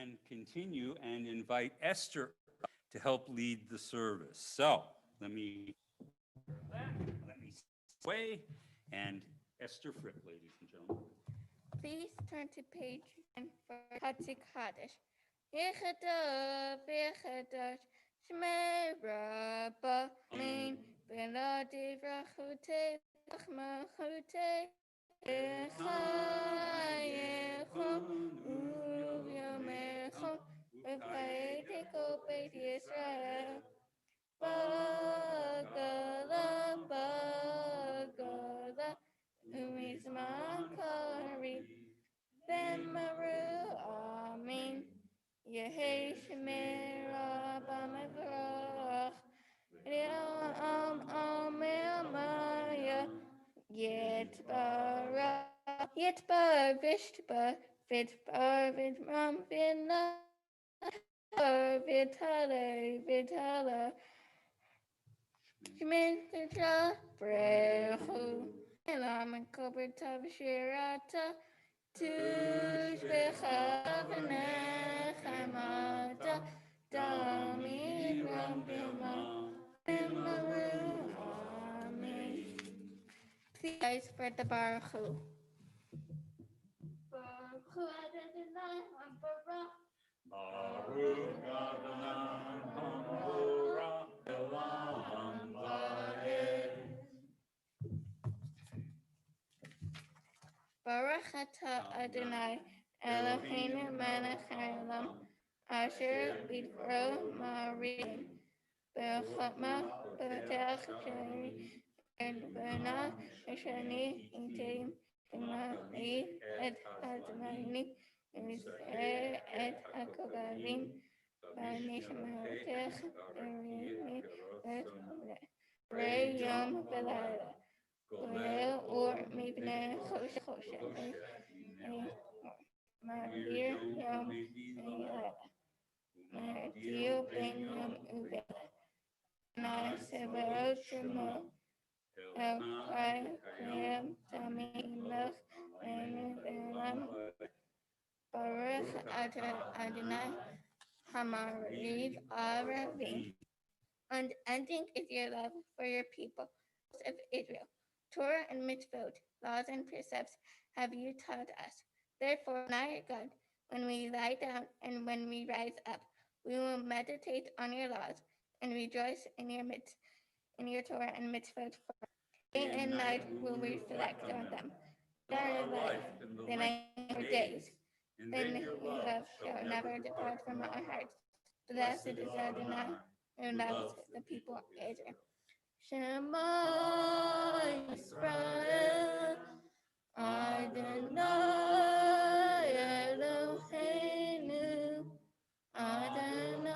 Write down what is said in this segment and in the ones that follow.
and continue and invite Esther to help lead the service. So let me away and Esther Fripp, ladies and gentlemen. Please turn to page 10 for Hatzik Kaddish. Yechadosh, Shmei Rabba, Amen. Bela Divrachute, Chmachute, Echayechom, Uvyamechom, V'chaiteko Beit Yisrael. Bagala, Bagala, Umizman Kari, Bemaru, Amen. Yehi Shemir Rabba Mevrach, Am Amaya, Yetbar Vishtbar, Vitbar Vitram Vina, Vitale, Shmitra Brehu, Elam Kobritav Shirata, Tush Bechavnechamata, Dami Rambima, Bimaru, Amen. Please spread the Baruchu. Baruchu Adonai Baruch. Baruch Adonai Hamorah Elam Va'ed. Baruch atah Adonai Eloheinu melech haolam asher bidbaro ma'arim b'chokma b'tech shari b'na shani itim b'ma'i et Adonai v'zeh et hakogadim b'nishmatech b'rini b'rei yom v'layla Golel or mibne choshen Ma'ir yom Ma'ir ben yom uvel Na'asevero shemo El Kai Kriyam Tamimach Ve'elam Baruch Adonai Hamariv Aravim. Unending is your love for your people of Israel. Torah and mitzvot, laws and precepts have you taught us. Therefore, now your God, when we lie down and when we rise up, we will meditate on your laws and rejoice in your Torah and mitzvot. Day and night will we reflect on them. Our life, the length of days, then your love shall never depart from our hearts. Blessed is Adonai, who loves the people of Israel. Shema Yisrael, Adonai Eloheinu, Adonai.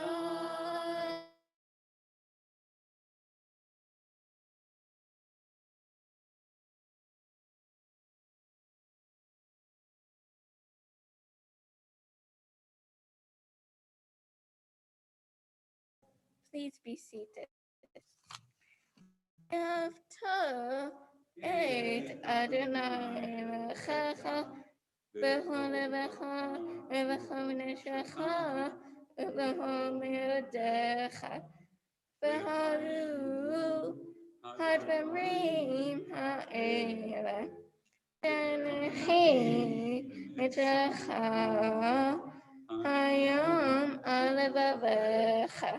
Please be seated. After eight Adonai Lechacha, Bechol Levecha, Levecha V'Neshecha, Ubechol Me'odecha, V'haru Hadvarim Ha'ele, Tenehi Mitzecha, Hayom Alevavecha,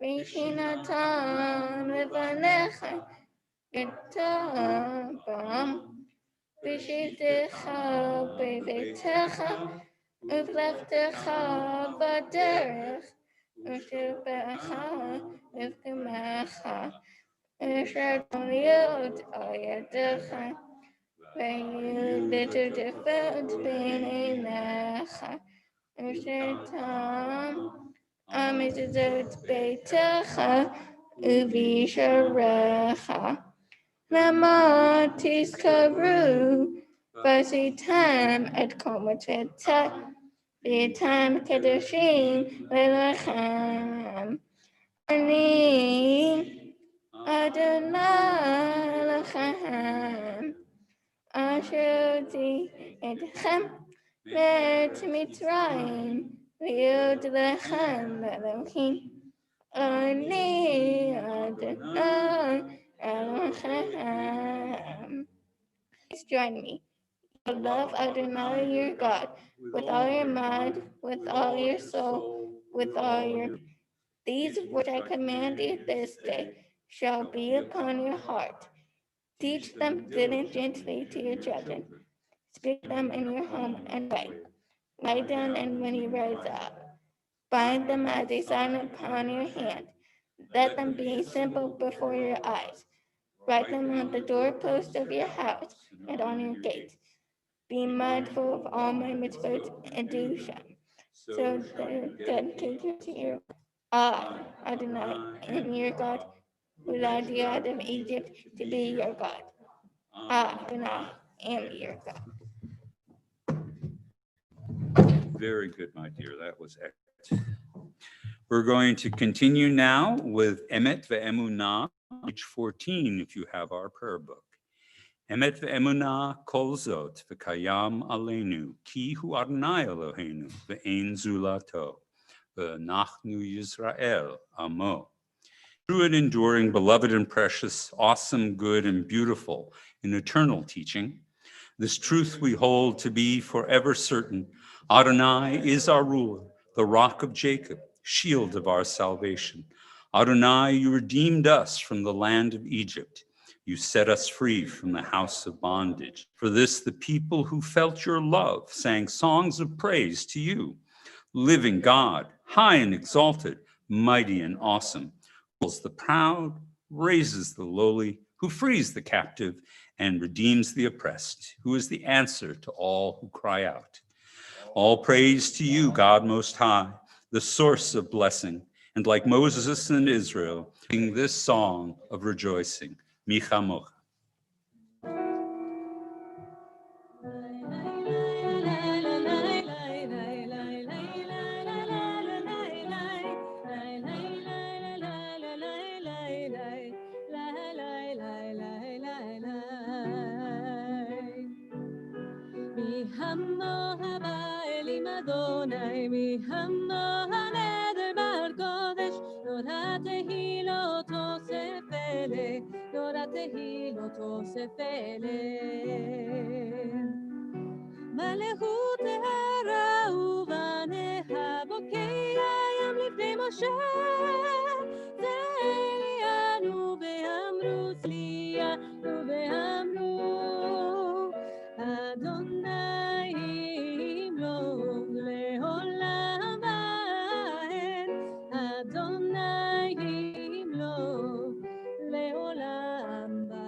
V'Shinatan Levanecha, Yitabam, V'shivtecha B'veitecha, Uv'lechtecha B'derech, V'shivtecha V'v'gemecha, V'shatoliot Al Yadecha, V'yu Defend B'neinecha, V'shatam Amizot Beitecha, Uvisharecha. Lama Tiskaru, Vasitam et Komateta, Vitam Kedoshim, Lelachem. Ani Adonai Lachem, Asher Oti Etchem, Met Mitzrayim, Build the hand Elohim. Ani Adonai Elohim. Please join me. You love Adonai your God with all your mind, with all your soul, with all your. These which I command you this day shall be upon your heart. Teach them diligently to your children. Speak them in your home and way. Lie down and when you rise up. Bind them as a sign upon your hand. Let them be simple before your eyes. Write them on the doorpost of your house and on your gates. Be mindful of all my mitzvot and do them, so they're dedicated to your Adonai, and your God, who led you out of Egypt to be your God. Adonai am your God. Very good, my dear. That was excellent. We're going to continue now with Emet ve'emunah, page 14, if you have our prayer book. Emet ve'emunah kol zot v'kayam aleinu, ki hu Adonai Eloheinu ve'ein zulato, ve'nachnu Yisrael amo. True and enduring, beloved and precious, awesome, good, and beautiful in eternal teaching, this truth we hold to be forever certain. Adonai is our ruler, the rock of Jacob, shield of our salvation. Adonai, you redeemed us from the land of Egypt. You set us free from the house of bondage. For this, the people who felt your love sang songs of praise to you. Living God, high and exalted, mighty and awesome, rules the proud, raises the lowly, who frees the captive and redeems the oppressed, who is the answer to all who cry out. All praise to you, God Most High, the source of blessing, and like Moses and Israel, sing this song of rejoicing, Michamocha. מלכות הרע ובניה בוקע לפני משה צליאנו ואמרו צליאנו ואמרו אדוני ימלוך לעולם ועד אדוני ימלוך לעולם ועד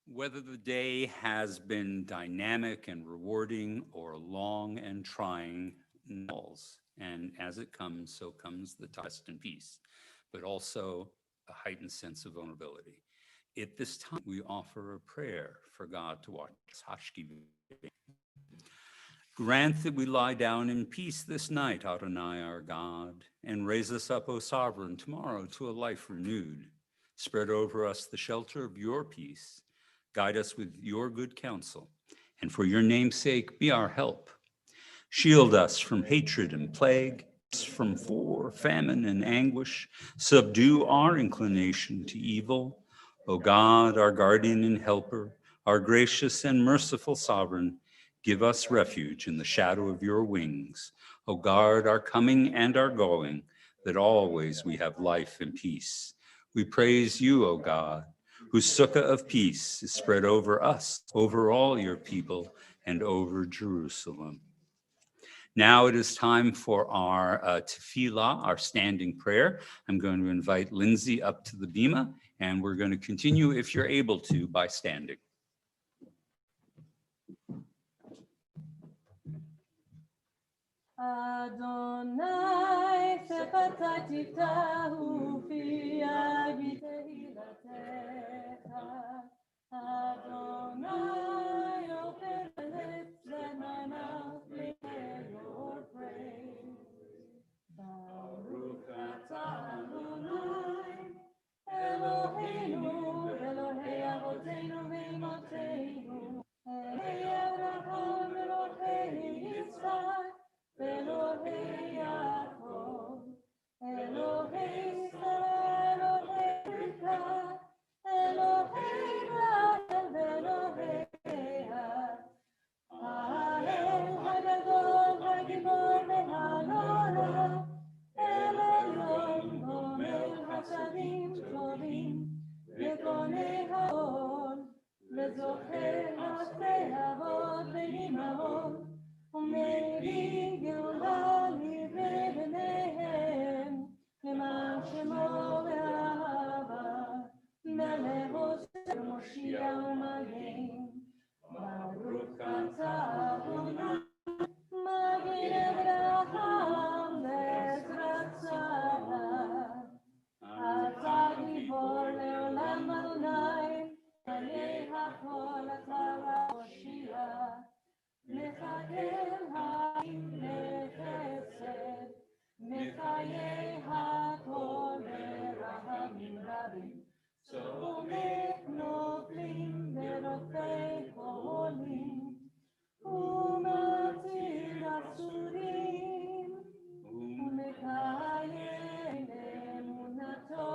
Whether the day has been dynamic and rewarding or long and trying, and as it comes, so comes the test and peace, but also a heightened sense of vulnerability. At this time, we offer a prayer for God to watch us. Grant that we lie down in peace this night, Adonai our God, and raise us up, O Sovereign, tomorrow to a life renewed. Spread over us the shelter of your peace. Guide us with your good counsel, and for your name's sake, be our help. Shield us from hatred and plague, from famine and anguish. Subdue our inclination to evil. O God, our guardian and helper, our gracious and merciful sovereign, give us refuge in the shadow of your wings. O guard our coming and our going, that always we have life and peace. We praise you, O God, whose sukkah of peace is spread over us, over all your people, and over Jerusalem. Now it is time for our tefillah, our standing prayer. I'm going to invite Lindsay up to the bima, and we're going to continue, if you're able to, by standing. Adonai sepata tiftahu fi בתהילתך בוני העול, וזוכר אחרי אבות ואימהות, ומביא גאולה לבני בניהם, למען שמו ואהבה, מלך עושה מושיע ומגן. ברוך אתה אדוני, מגן אברהם ועזרת שרה. אתה גיבור לעולם אדוני, חיי הכל אתה מושיע. מחכה חיים לחסד, מחיי הכל ברחמים רבים. צומח נופלים ורופא חולים, ומציל אסורים, ומקיים אמונתו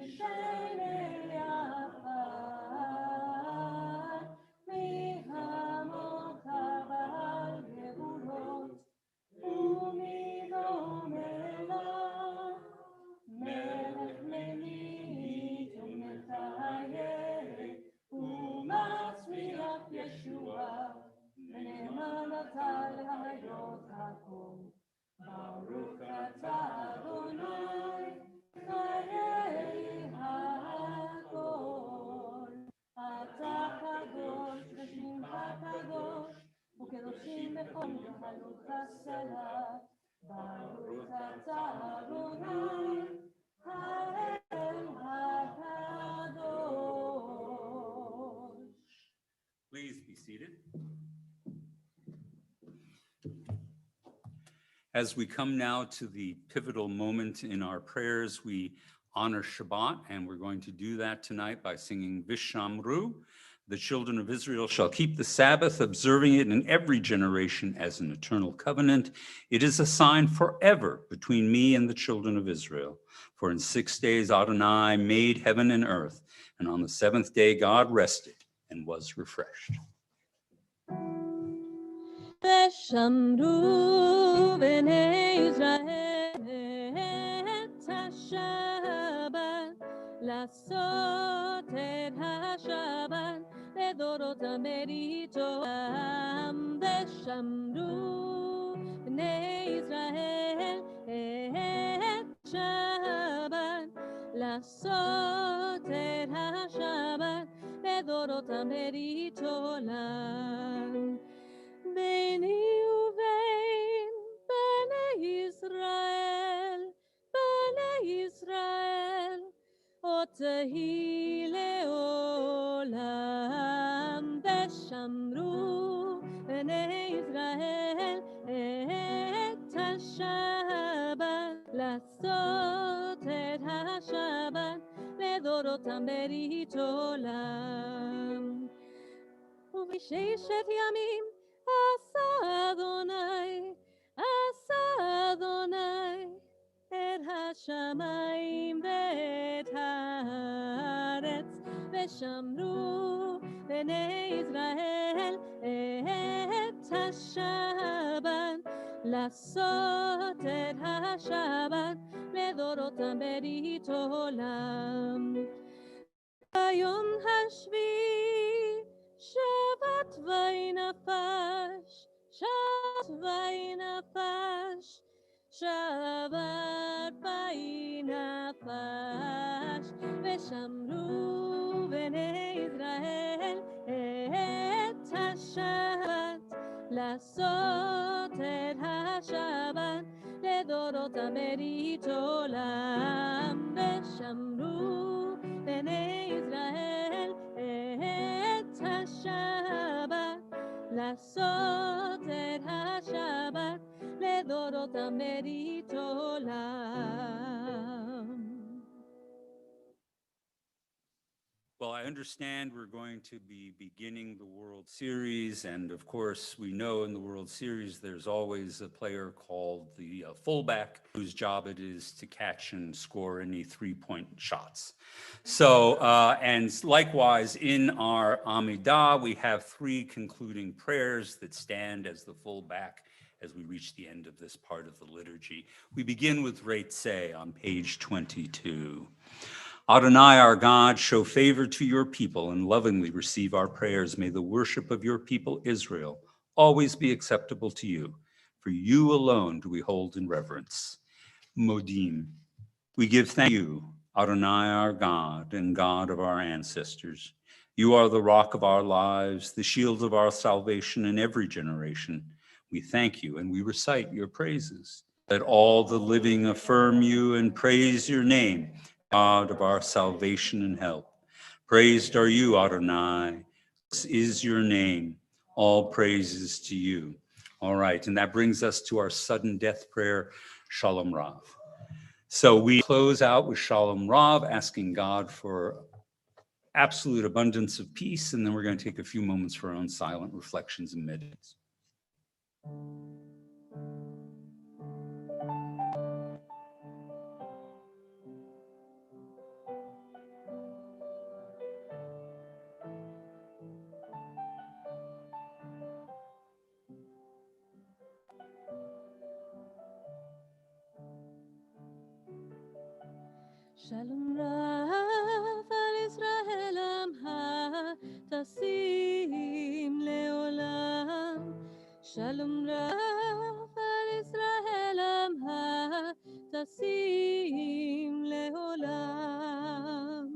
לשני עפר. מי כמוך בעל גבולות, ומי דומה לך, מלך ממית ומחיה, ומצמיח ישועה, ונאמן אתה להיות הכל. ברוך אתה אדוני, חיי הכל. אתה קדוש ושמך קדוש, וקדושים בכל גלות הסלע. ברוך אתה אדוני, האל הקדוש. Please be seated. As we come now to the pivotal moment in our prayers, we honor Shabbat, and we're going to do that tonight by singing Vishamru. The children of Israel shall keep the Sabbath, observing it in every generation as an eternal covenant. It is a sign forever between me and the children of Israel. For in 6 days Adonai made heaven and earth, and on the seventh day God rested and was refreshed. ושמרו בני ישראל את השבת, לעשות את השבת לדורותם בריתם. ושמרו בני ישראל את השבת, לעשות את השבת לדורותם בריתם. ביני ובין בני ישראל, בני ישראל, עוד תהי לעולם. ושמרו בני ישראל את השבת, לעשות את השבת לדורותם ברית עולם. ובששת ימים עשה אדוני, עשה אדוני את השמיים ואת הארץ. ושמרו בני ישראל את השבת, לעשות את השבת לדורותם ברית עולם. ביום השביעי שבת וינפש, שבת וינפש, שבת וינפש. ושמרו בני ישראל את השבת, לעשות את השבת לדורותם ברית עולם. ושמרו בני ישראל את השבת, לעשות את השבת לדורותם ברית עולם. Well, I understand we're going to be beginning the World Series, and of course, we know in the World Series there's always a player called the fullback, whose job it is to catch and score any three-point shots. So, and likewise, in our Amidah, we have three concluding prayers that stand as the fullback as we reach the end of this part of the liturgy. We begin with Reitzeh on page 22. Adonai, our God, show favor to your people and lovingly receive our prayers. May the worship of your people, Israel, always be acceptable to you. For you alone do we hold in reverence. Modim. We give thank you, Adonai, our God and God of our ancestors. You are the rock of our lives, the shield of our salvation in every generation. We thank you and we recite your praises. Let all the living affirm you and praise your name, God of our salvation and help. Praised are you, Adonai. This is your name. All praises to you. All right, and that brings us to our sudden death prayer, Shalom Rav. So we close out with Shalom Rav, asking God for absolute abundance of peace, and then we're going to take a few moments for our own silent reflections and meditations. Shalom Rav al Israel Amha Tasim Leolam. Shalom Rav al Israel Amha Tasim Leolam.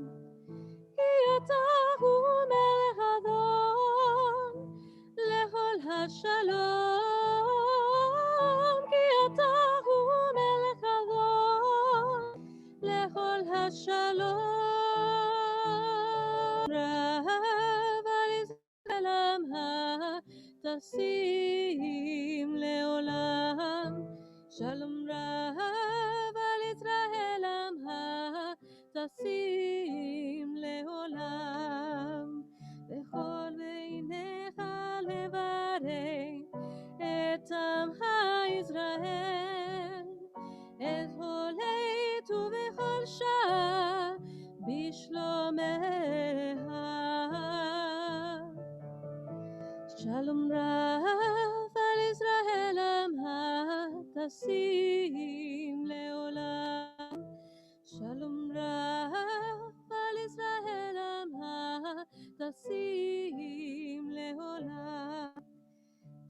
Ki ata hu melech Adon lechol hashalom. Ki ata hu melech Adon lechol hashalom. Rav al Israel Amha tasim leolam. Shalom Rav al Israel Amha tasim leolam. Bechol veinecha levarei et amha Israel. את הולדת ובכל שעה בשלומיה. שלום רב על ישראל עמך תשים לעולם. שלום רב על ישראל עמך תשים לעולם.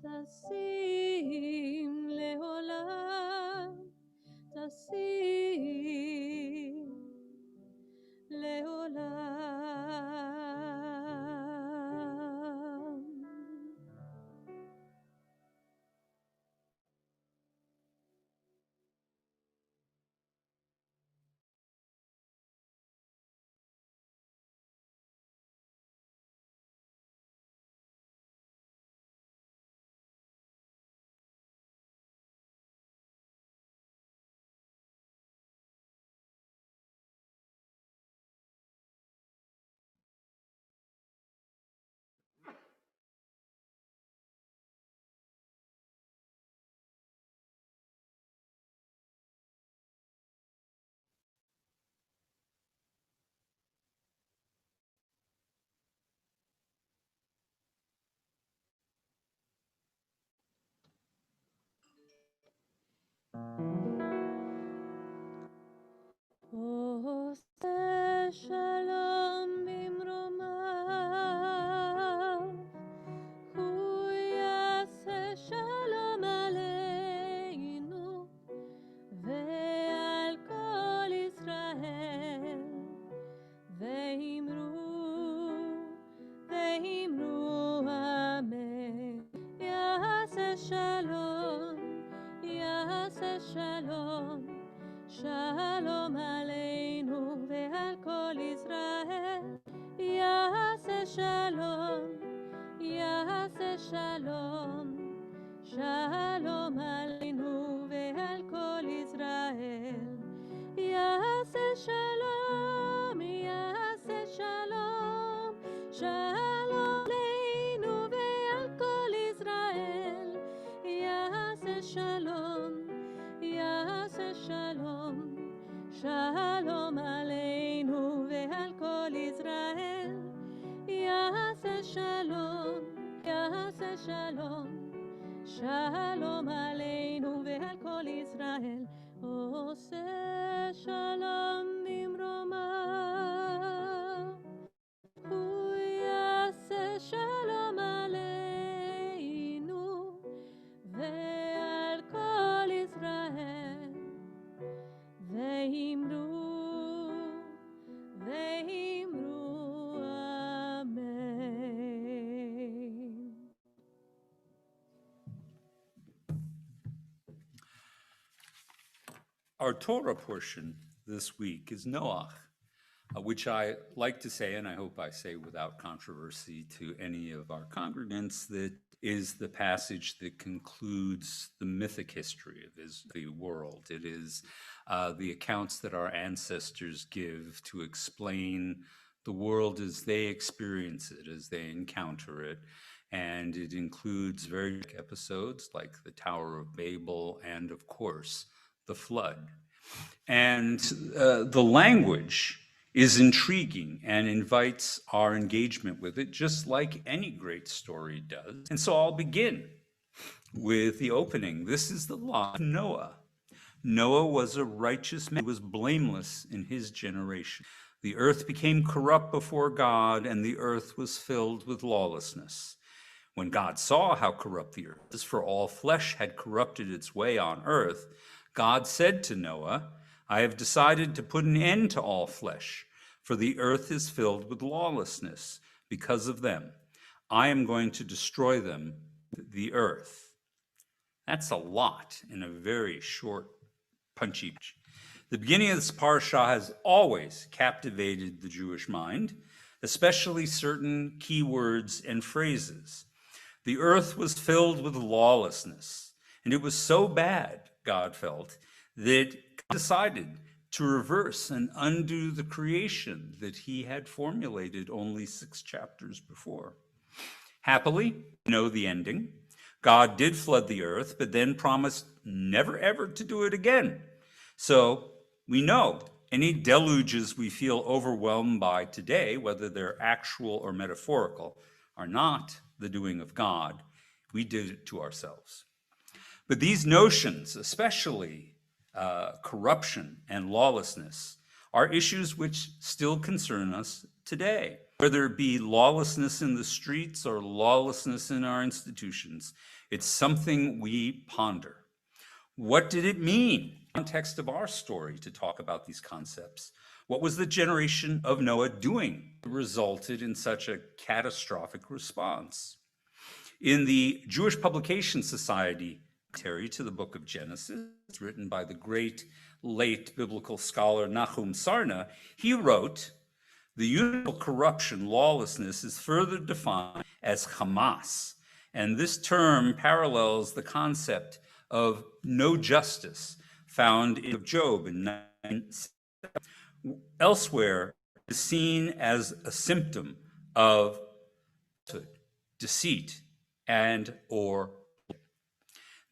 תשים לעולם. תשים לעולם. עושה שלום במרומיו, הוא יעשה שלום עלינו ועל כל ישראל. ואמרו אמן. יעשה שלום, יעשה שלום, שלום עלינו ועל כל ישראל. יעשה שלום, יעשה שלום, שלום עלינו ועל כל ישראל. יעשה שלום, יעשה שלום, שלום עלינו ועל כל ישראל. יעשה שלום, יעשה שלום, שלום עלינו ועל כל ישראל. יעשה שלום, יעשה שלום, שלום עלינו ועל כל ישראל. עושה שלום במרומיו, Our Torah portion this week is Noach, which I like to say, and I hope I say without controversy to any of our congregants, that is the passage that concludes the mythic history of the world. It is the accounts that our ancestors give to explain the world as they experience it, as they encounter it. And it includes very episodes like the Tower of Babel and, of course, the flood. And the language is intriguing and invites our engagement with it, just like any great story does. And so I'll begin with the opening. This is the life of Noah. Noah was a righteous man who was blameless in his generation. The earth became corrupt before God, and the earth was filled with lawlessness. When God saw how corrupt the earth was, for all flesh had corrupted its way on earth, God said to Noah, I have decided to put an end to all flesh, for the earth is filled with lawlessness. Because of them, I am going to destroy them, the earth. That's a lot in a very short, punchy. The beginning of this parsha has always captivated the Jewish mind, especially certain key words and phrases. The earth was filled with lawlessness, and it was so bad, God felt, that God decided to reverse and undo the creation that he had formulated only 6 chapters before. Happily, you know the ending. God did flood the earth, but then promised never ever to do it again. So we know any deluges we feel overwhelmed by today, whether they're actual or metaphorical, are not the doing of God. We did it to ourselves. But these notions, especially corruption and lawlessness, are issues which still concern us today. Whether it be lawlessness in the streets or lawlessness in our institutions, it's something we ponder. What did it mean in the context of our story to talk about these concepts? What was the generation of Noah doing that resulted in such a catastrophic response? In the Jewish Publication Society commentary to the book of Genesis, written by the great late biblical scholar Nahum Sarna, he wrote, the universal corruption, lawlessness, is further defined as Hamas, and this term parallels the concept of no justice found in Job in 9:7. Elsewhere, it is seen as a symptom of deceit and or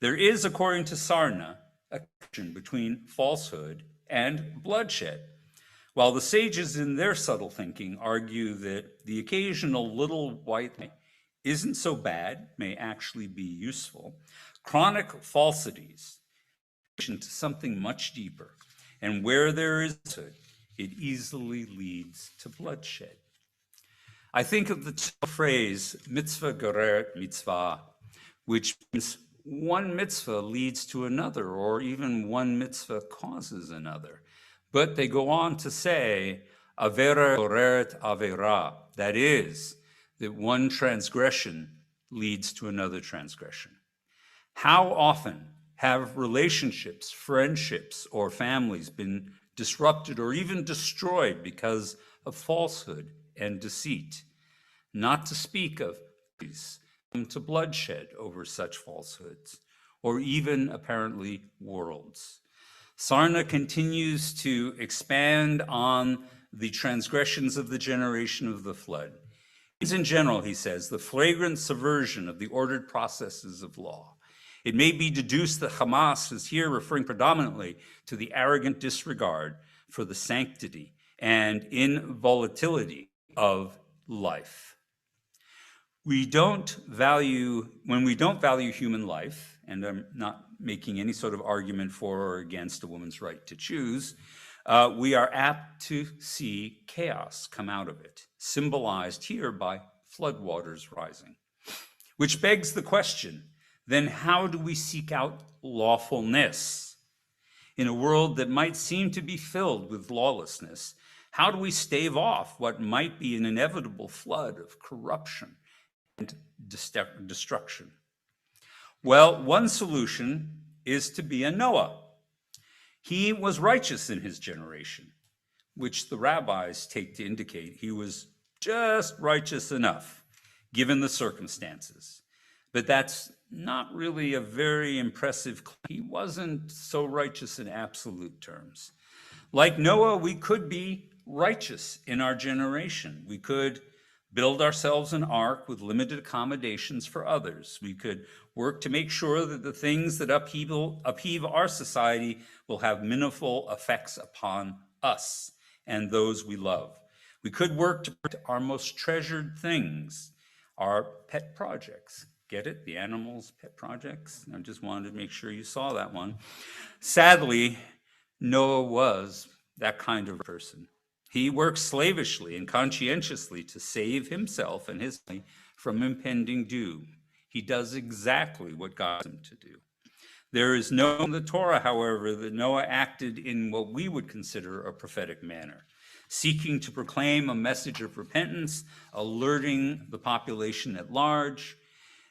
there is, according to Sarna, a connection between falsehood and bloodshed. While the sages in their subtle thinking argue that the occasional little white lie isn't so bad, may actually be useful, chronic falsities to something much deeper, and where there is falsehood, it easily leads to bloodshed. I think of the phrase mitzvah gereret mitzvah, which means one mitzvah leads to another, or even one mitzvah causes another. But they go on to say, avera gereret avera, that is, that one transgression leads to another transgression. How often have relationships, friendships, or families been disrupted or even destroyed because of falsehood and deceit? Not to speak of these to bloodshed over such falsehoods, or even apparently worlds. Sarna continues to expand on the transgressions of the generation of the flood. In general, he says, the flagrant subversion of the ordered processes of law. It may be deduced that Hamas is here referring predominantly to the arrogant disregard for the sanctity and involatility of life. When we don't value human life, and I'm not making any sort of argument for or against a woman's right to choose, we are apt to see chaos come out of it, symbolized here by floodwaters rising. Which begs the question, then how do we seek out lawfulness? In a world that might seem to be filled with lawlessness, how do we stave off what might be an inevitable flood of corruption and destruction? Well, one solution is to be a Noah. He was righteous in his generation, which the rabbis take to indicate he was just righteous enough, given the circumstances. But that's not really a very impressive claim. He wasn't so righteous in absolute terms. Like Noah, we could be righteous in our generation. We could build ourselves an ark with limited accommodations for others. We could work to make sure that the things that upheave our society will have minimal effects upon us and those we love. We could work to protect our most treasured things, our pet projects. Get it? The animals' pet projects? I just wanted to make sure you saw that one. Sadly, Noah was that kind of person. He worked slavishly and conscientiously to save himself and his family from impending doom. He does exactly what God asked him to do. There is no in the Torah, however, that Noah acted in what we would consider a prophetic manner, seeking to proclaim a message of repentance, alerting the population at large.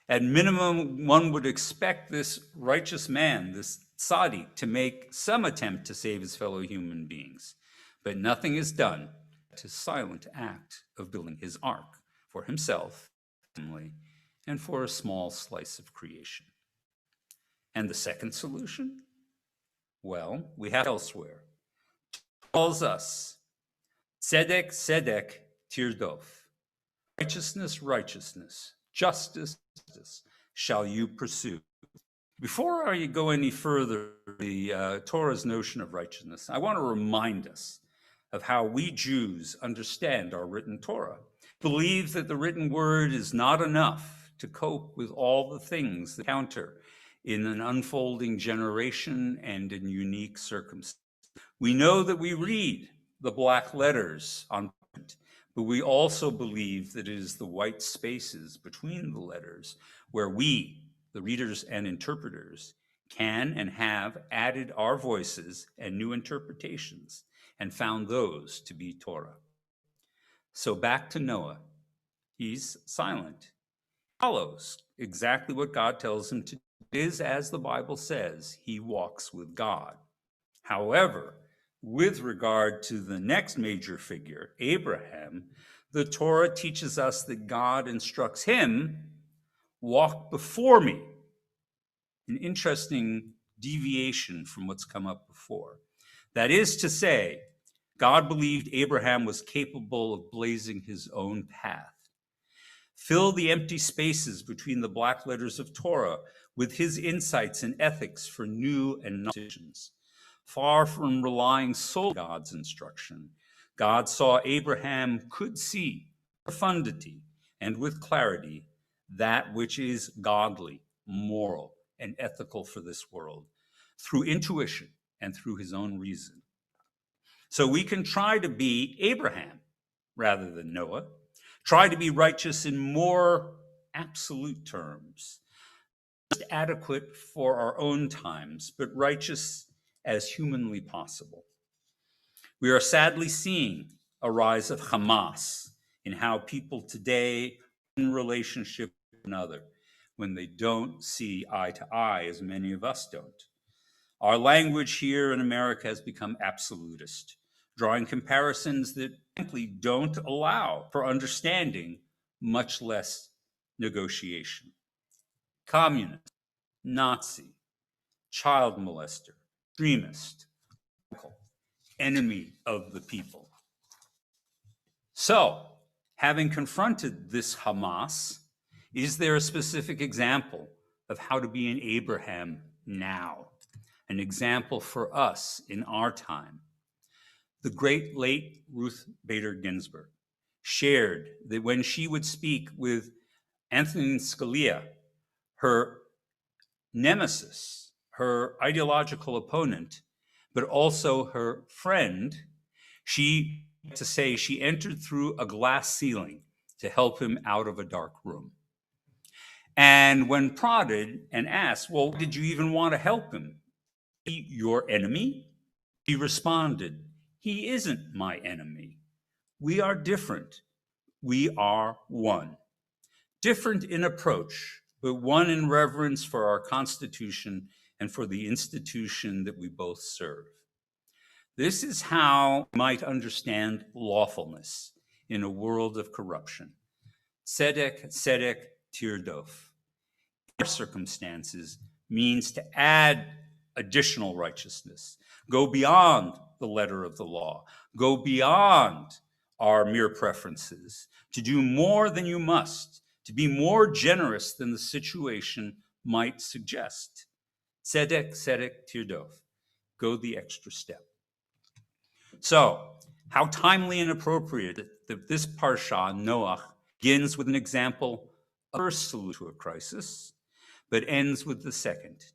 At minimum, one would expect this righteous man, this shoddy, to make some attempt to save his fellow human beings. But nothing is done to silent act of building his ark for himself, family, and for a small slice of creation. And the second solution? Well, we have elsewhere. It tells us, tzedek, tzedek, tirdof. Righteousness, righteousness, justice, justice shall you pursue. Before I go any further, the Torah's notion of righteousness, I want to remind us of how we Jews understand our written Torah. Believe that the written word is not enough to cope with all the things that encounter in an unfolding generation and in unique circumstances. We know that we read the black letters on print, but we also believe that it is the white spaces between the letters where we, the readers and interpreters, can and have added our voices and new interpretations and found those to be Torah. So back to Noah. He's silent. He follows exactly what God tells him to do. It is as the Bible says, he walks with God. However, with regard to the next major figure, Abraham, the Torah teaches us that God instructs him, walk before me. An interesting deviation from what's come up before. That is to say, God believed Abraham was capable of blazing his own path. Fill the empty spaces between the black letters of Torah with his insights and ethics for new and novel decisions. Far from relying solely on God's instruction, God saw Abraham could see profundity and with clarity that which is godly, moral, and ethical for this world through intuition and through his own reason. So we can try to be Abraham rather than Noah, try to be righteous in more absolute terms, not adequate for our own times, but righteous as humanly possible. We are sadly seeing a rise of Hamas in how people today in relationship with another when they don't see eye to eye, as many of us don't. Our language here in America has become absolutist, drawing comparisons that frankly don't allow for understanding, much less negotiation. Communist, Nazi, child molester, extremist, enemy of the people. So, having confronted this Hamas, is there a specific example of how to be an Abraham now? An example for us in our time? The great late Ruth Bader Ginsburg shared that when she would speak with Antonin Scalia, her nemesis, her ideological opponent, but also her friend, she entered through a glass ceiling to help him out of a dark room. And when prodded and asked, well, did you even want to help him? He your enemy? He responded, he isn't my enemy. We are different. We are one. Different in approach, but one in reverence for our Constitution and for the institution that we both serve. This is how we might understand lawfulness in a world of corruption. Tzedek, tzedek, tirdof. In our circumstances means to add additional righteousness, go beyond the letter of the law, go beyond our mere preferences, to do more than you must, to be more generous than the situation might suggest. Tzedek, tzedek, tirdof. Go the extra step. So, how timely and appropriate that this parsha, Noach, begins with an example of the first solution to a crisis, but ends with the second.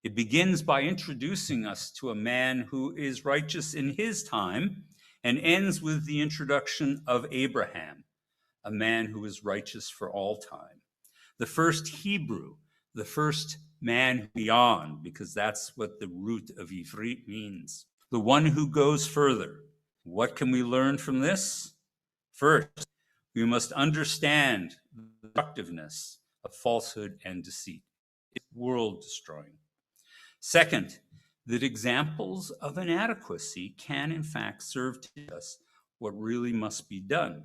It begins by introducing us to a man who is righteous in his time, and ends with the introduction of Abraham, a man who is righteous for all time. The first Hebrew, the first man beyond, because that's what the root of Ivrit means. The one who goes further. What can we learn from this? First, we must understand the destructiveness of falsehood and deceit. It's world destroying. Second, that examples of inadequacy can in fact serve to teach us what really must be done.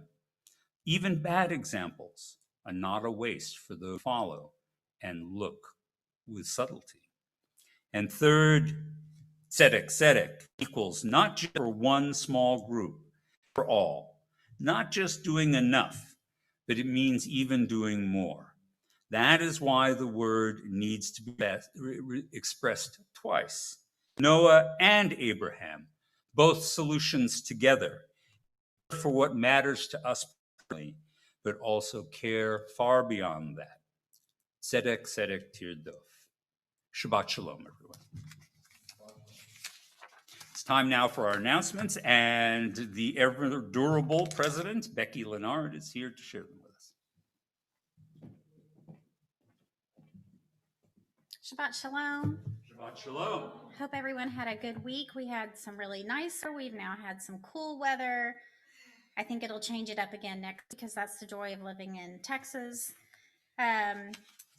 Even bad examples are not a waste for those who follow and look with subtlety. And third, tzedek, tzedek equals not just for one small group, for all. Not just doing enough, but it means even doing more. That is why the word needs to be expressed twice. Noah and Abraham, both solutions together for what matters to us personally, but also care far beyond that. Tzedek, tzedek, tirdof. Shabbat shalom, everyone. It's time now for our announcements, and the ever durable president, Becky Leonard, is here to share them with us. Shabbat shalom. Shabbat shalom. Hope everyone had a good week. We had some really nice, we've now had some cool weather. I think it'll change it up again next, because that's the joy of living in Texas.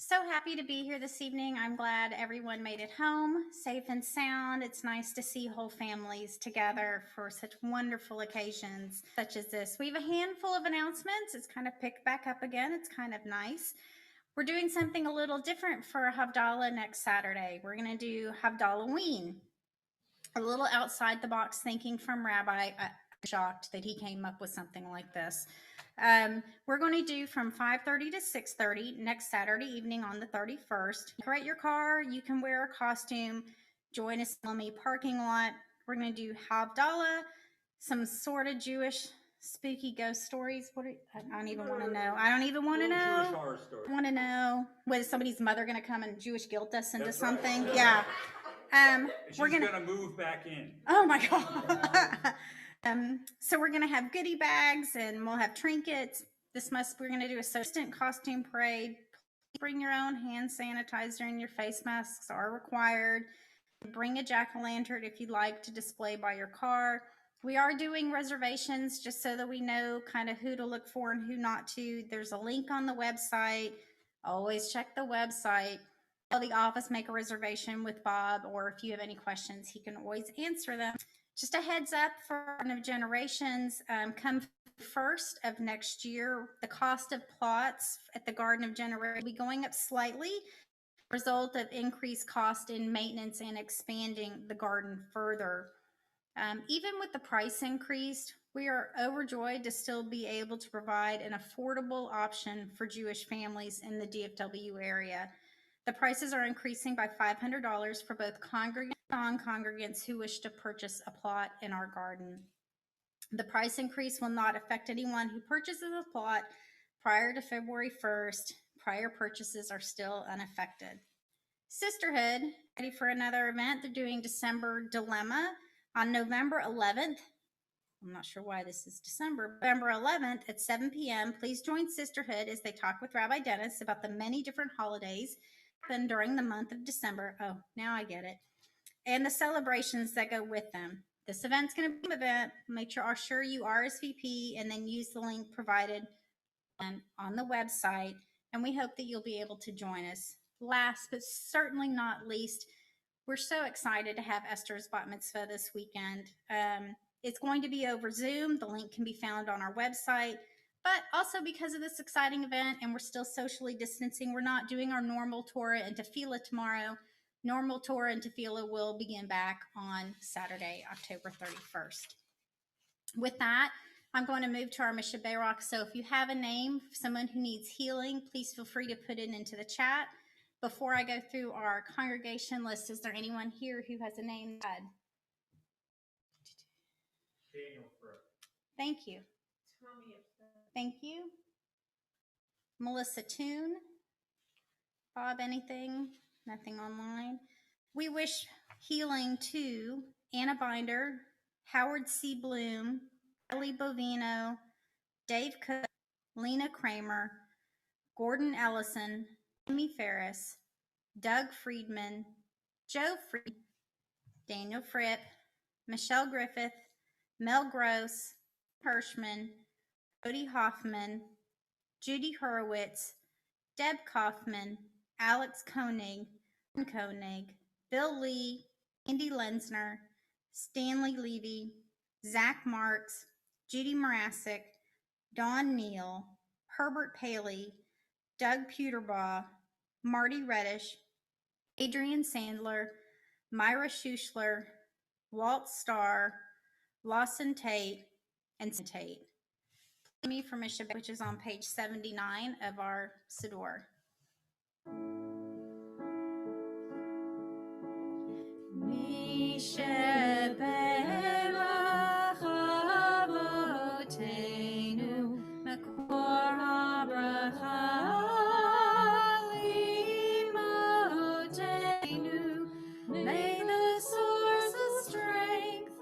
So happy to be here this evening. I'm glad everyone made it home safe and sound. It's nice to see whole families together for such wonderful occasions such as this. We have a handful of announcements. It's kind of picked back up again. It's kind of nice. We're doing something a little different for Havdalah next Saturday. We're going to do Havdallahween. A little outside the box thinking from Rabbi. I'm shocked that he came up with something like this. We're going to do from 5:30 to 6:30 next Saturday evening on the 31st. Decorate your car. You can wear a costume. Join us in the parking lot. We're going to do Havdalah, some sort of Jewish spooky ghost stories. I don't even want to know. I don't even want to know. Jewish horror story. I want to know. Was somebody's mother going to come and Jewish guilt us into That's right. something? Yeah. She's We're gonna move back in. Oh my God. So we're going to have goodie bags and we'll have trinkets. We're going to do a assistant costume parade. Bring your own hand sanitizer, and your face masks are required. Bring a jack-o'-lantern if you'd like to display by your car. We are doing reservations just so that we know kind of who to look for and who not to. There's a link on the website. Always check the website. Call the office, make a reservation with Bob, or if you have any questions, he can always answer them. Just a heads up for Garden of Generations, come 1st of next year, the cost of plots at the Garden of Generations will be going up slightly, result of increased cost in maintenance and expanding the garden further. Even with the price increase, we are overjoyed to still be able to provide an affordable option for Jewish families in the DFW area. The prices are increasing by $500 for both congregants and non-congregants who wish to purchase a plot in our garden. The price increase will not affect anyone who purchases a plot prior to February 1st. Prior purchases are still unaffected. Sisterhood, ready for another event. They're doing December Dilemma on November 11th. I'm not sure why this is December. November 11th at 7 p.m. Please join Sisterhood as they talk with Rabbi Dennis about the many different holidays during the month of December. Oh, now I get it. And the celebrations that go with them. This event's going to be an event. Make sure you RSVP and then use the link provided on the website. And we hope that you'll be able to join us. Last but certainly not least, We're so excited to have Esther's bat mitzvah this weekend. It's going to be over Zoom. The link can be found on our website. But also because of this exciting event and we're still socially distancing, we're not doing our normal Torah and tefillah tomorrow. Normal Torah and tefillah will begin back on Saturday, October 31st. With that, I'm going to move to our Mishnah Barak. So if you have a name, someone who needs healing, please feel free to put it into the chat. Before I go through our congregation list, is there anyone here who has a name? Thank you. Thank you. Melissa Toon. Bob, anything? Nothing online. We wish healing to Anna Binder, Howard C. Bloom, Ellie Bovino, Dave Cook, Lena Kramer, Gordon Ellison, Amy Ferris, Doug Friedman, Joe Fried, Daniel Fripp, Michelle Griffith, Mel Gross, Hirschman, Cody Hoffman, Judy Horowitz, Deb Kaufman, Alex Koenig, Bill Lee, Andy Lenzner, Stanley Levy, Zach Marks, Judy Morasic, Dawn Neal, Herbert Paley, Doug Puterbaugh, Marty Reddish, Adrian Sandler, Myra Schuschler, Walt Starr, Lawson Tate, and Tate. Me from Shabbat, which is on page 79 of our Siddur. May the source of strength,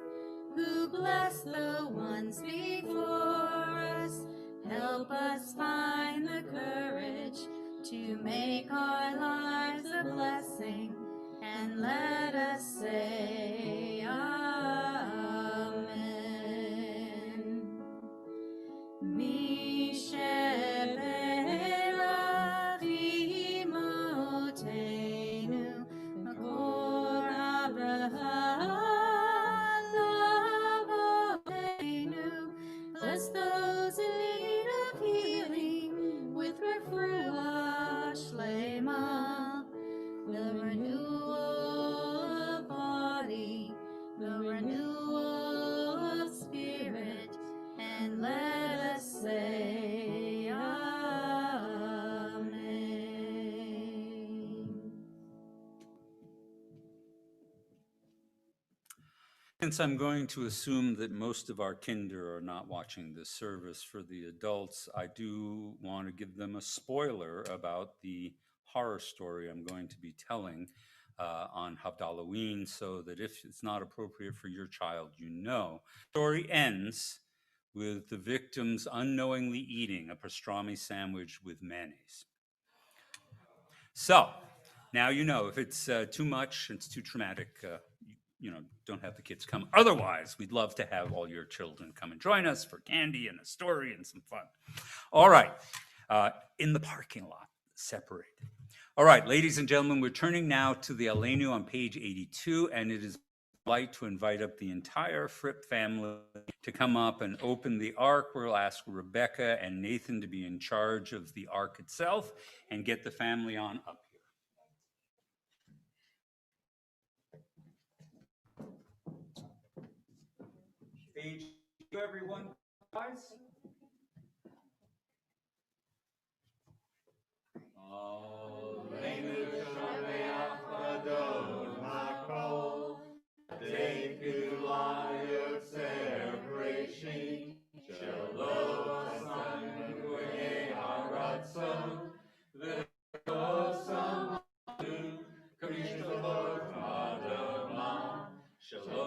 who bless the ones before us, help us find the courage to make our lives a blessing, and let us say Amen. Misheberach imotenu, makor Abraham avotenu. Bless those in need of healing with refuah shlema, the renewal of body, the renewal of spirit, and let us say Amen. Since I'm going to assume that most of our kinder are not watching this service, for the adults, I do want to give them a spoiler about the horror story I'm going to be telling on Halloween, so that if it's not appropriate for your child, you know. The story ends with the victims unknowingly eating a pastrami sandwich with mayonnaise. So now you know, if it's too much, it's too traumatic, don't have the kids come. Otherwise, we'd love to have all your children come and join us for candy and a story and some fun. All right, in the parking lot, separated. All right, ladies and gentlemen, we're turning now to the Aleinu on page 82, and it is like to invite up the entire Fripp family to come up and open the ark. We'll ask Rebecca and Nathan to be in charge of the ark itself and get the family on up here. Page 2, everyone, guys. Shalom,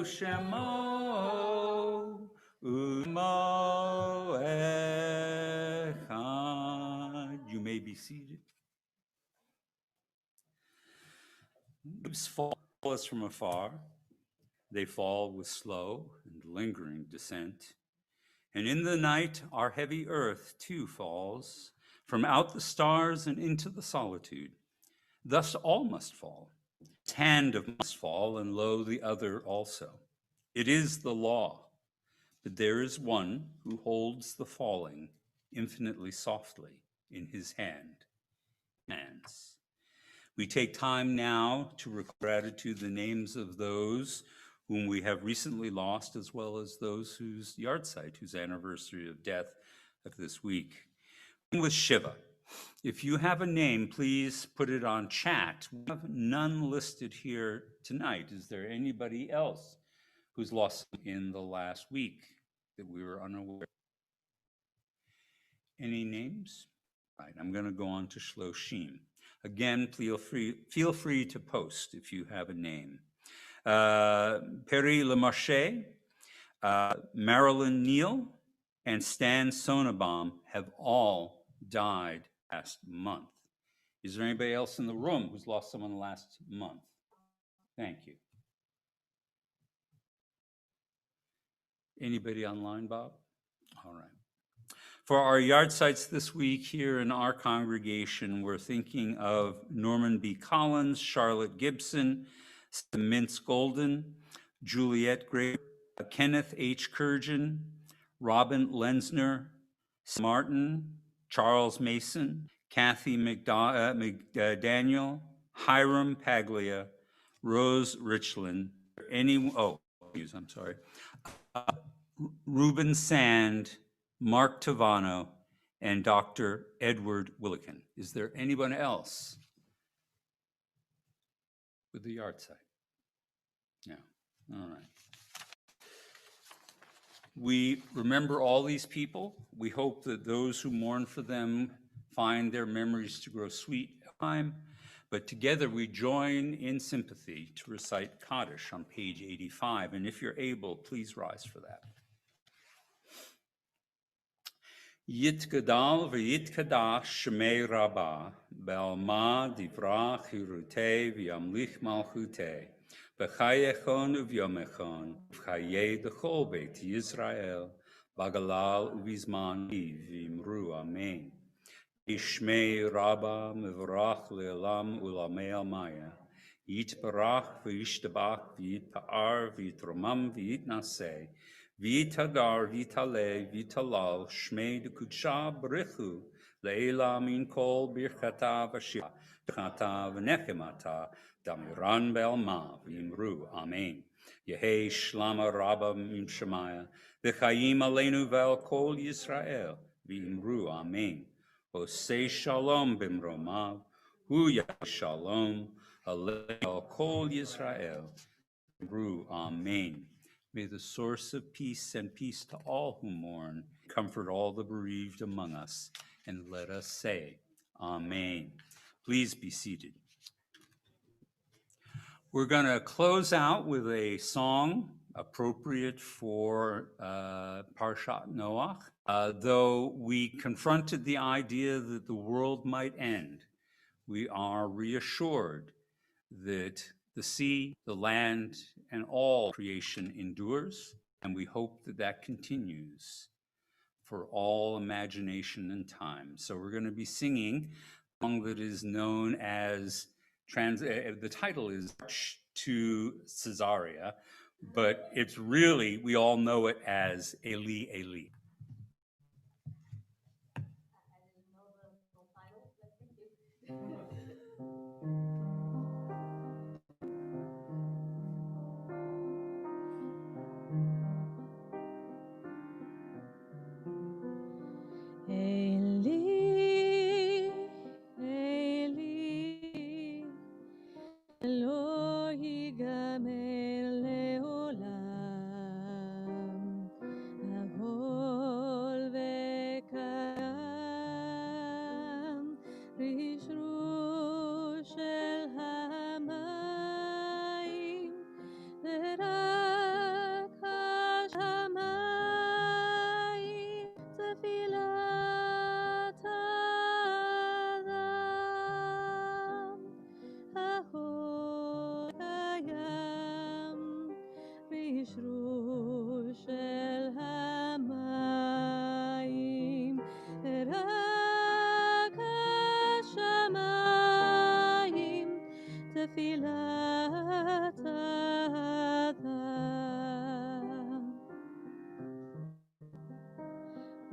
Shemo Umo Echad. You may be seated. Leaves fall us from afar. They fall with slow and lingering descent. And in the night, our heavy earth too falls from out the stars and into the solitude. Thus all must fall. His hand must fall, and lo, the other also. It is the law, but there is one who holds the falling infinitely softly in his hands. We take time now to record gratitude the names of those whom we have recently lost, as well as those whose yahrzeit, whose anniversary of death of this week. With Shiva. If you have a name, please put it on chat. We have none listed here tonight. Is there anybody else who's lost in the last week that we were unaware? Any names? Right, I'm going to go on to Shloshim. Again, feel free to post if you have a name. Perry Lemarche, Marilyn Neal, and Stan Sonnebaum have all died last month. Is there anybody else in the room who's lost someone last month? Thank you. Anybody online, Bob? All right. For our yahrzeits this week here in our congregation, we're thinking of Norman B. Collins, Charlotte Gibson, Mintz Golden, Juliette Gray, Kenneth H. Kurgan, Robin Lenzner, Martin, Charles Mason, Kathy McDaniel, Hiram Paglia, Rose Richland, Reuben Sand, Mark Tavano, and Dr. Edward Willikin. Is there anyone else with the yahrzeit? No. All right. We remember all these people. We hope that those who mourn for them find their memories to grow sweet time. But together we join in sympathy to recite Kaddish on page 85. And if you're able, please rise for that. Yitgadal v'yitkadash shmei Rabbah, be'alma divrach hirutei v'yamlich malchutei, b'chayechon uvyomechon, b'chayei d'chol beit Yisrael, b'galal uvizman v'imru amen. Ishmei Rabbah mevorach le'elam ulamei almaya, yitbarach v'yishtabach v'yitpa'ar v'yitromam v'yitnaseh, Vitadar, Vitale, Vitalal, Shmei de Kutsha, Brichu, Leila min kol birchata v'shia, birchata v'nechemata, Damiran belma, v'imru, Amen. Yehi shlama rabba min shemaya, v'chayim aleinu vel kol Yisrael, v'imru, Amen. Osei shalom bimromav, hu shalom, aleinu kol Yisrael, v'imru, Amen. May the source of peace and peace to all who mourn comfort all the bereaved among us, and let us say, Amen. Please be seated. We're going to close out with a song appropriate for Parshat Noach. Though we confronted the idea that the world might end, we are reassured that the sea, the land, and all creation endures, and we hope that that continues for all imagination and time. So we're going to be singing a song that is known as, the title is March to Caesarea, but it's really, we all know it as Eli, Eli. Eli, Eli, lo yigamer leolam, תפילת האדם.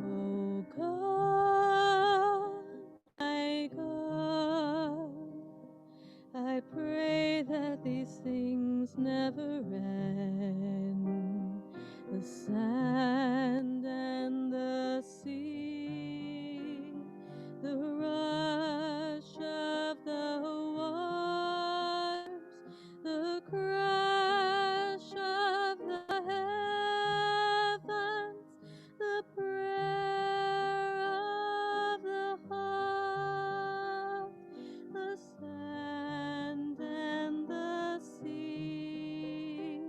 Oh God, my God, I pray that these things never end. The sand and the sea, the rush of the waters, the crash of the heavens, the prayer of the heart, the sand and the sea,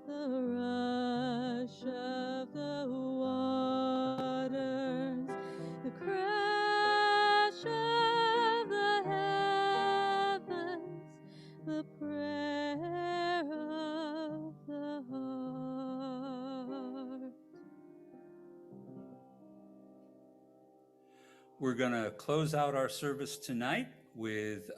the rush of the waters, the crash of the heavens, the prayer of the heart. We're going to close out our service tonight with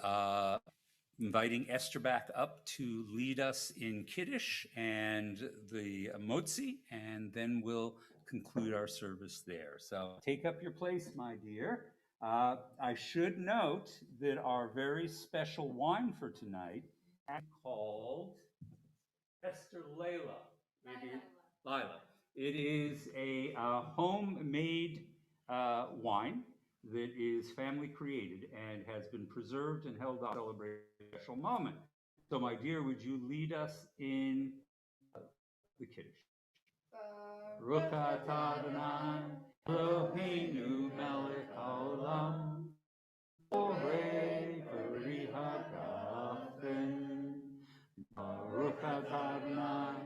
inviting Esther back up to lead us in Kiddush and the Motzi, and then we'll conclude our service there. So take up your place, my dear. I should note that our very special wine for tonight is called Esther Layla. Lila. It is a homemade wine that is family created and has been preserved and held on to celebrate a special moment. So, my dear, would you lead us in the Kiddush? Baruch atah Adonai Eloheinu melech haolam borei peri hagafen. Baruch atah Adonai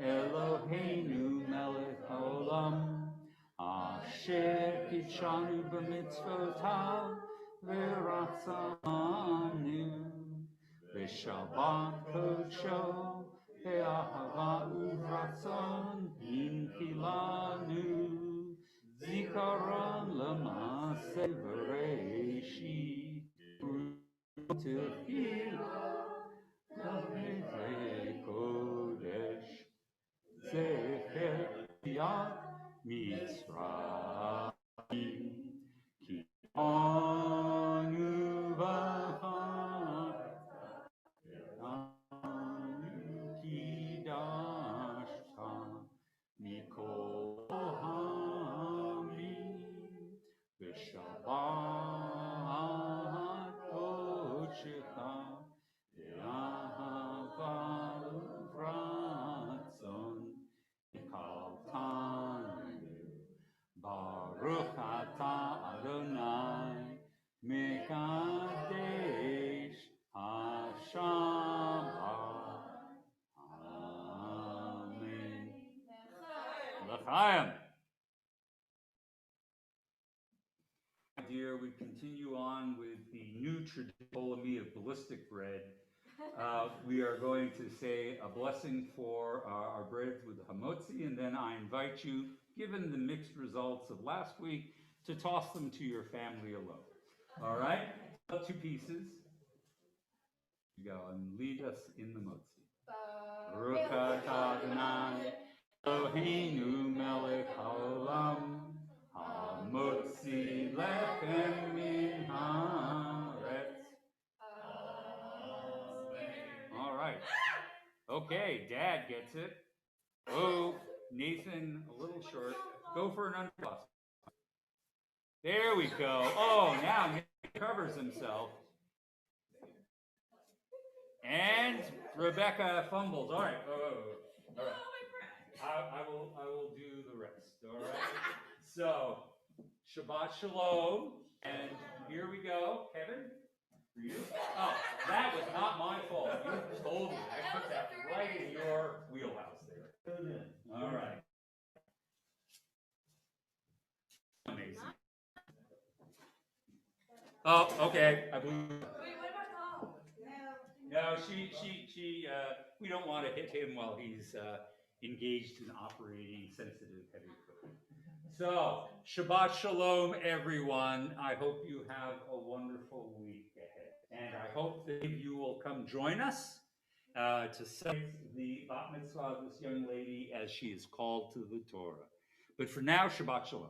Eloheinu melech haolam asher kitshanu b'mitzvotav v'ratzanu v'shabbat kodsho ve'ahava uvratzon hinchilanu zikaron l'maaseh v'reishit tefillah kodesh zecher yad mitzrayim ki anu v'chanu kidashta mikol hamim v'shabbat kodshecha ve'ahava uvratzon kaltanu Baruch atah Adonai mekadesh hashabbat. Amen. L'chaim. Dear, we continue on with the new tradition Kol Ami of ballistic bread. We are going to say a blessing for our breads with hamotzi, and then I invite you, given the mixed results of last week, to toss them to your family alone. All right? 2 pieces. Go and lead us in the motzi. Baruch atah Adonai Eloheinu melech haolam hamotzi lechem min haaretz. All right. Okay, Dad gets it. Oh, Nathan, a little short. Go for an underclass. There we go. Oh, now Nathan covers himself. And Rebecca fumbles. All right. All right. I will do the rest. All right. So, Shabbat Shalom. And here we go. Kevin? For you? Oh, that was not my fault. You told me. I put that right in your wheelhouse there. All right. Amazing. Oh, okay. I believe. Wait, what about Paul? No, she. We don't want to hit him while he's engaged in operating sensitive heavy equipment. So, Shabbat Shalom, everyone. I hope you have a wonderful week ahead. And I hope that you will come join us to celebrate the bat mitzvah of this young lady as she is called to the Torah. But for now, Shabbat Shalom.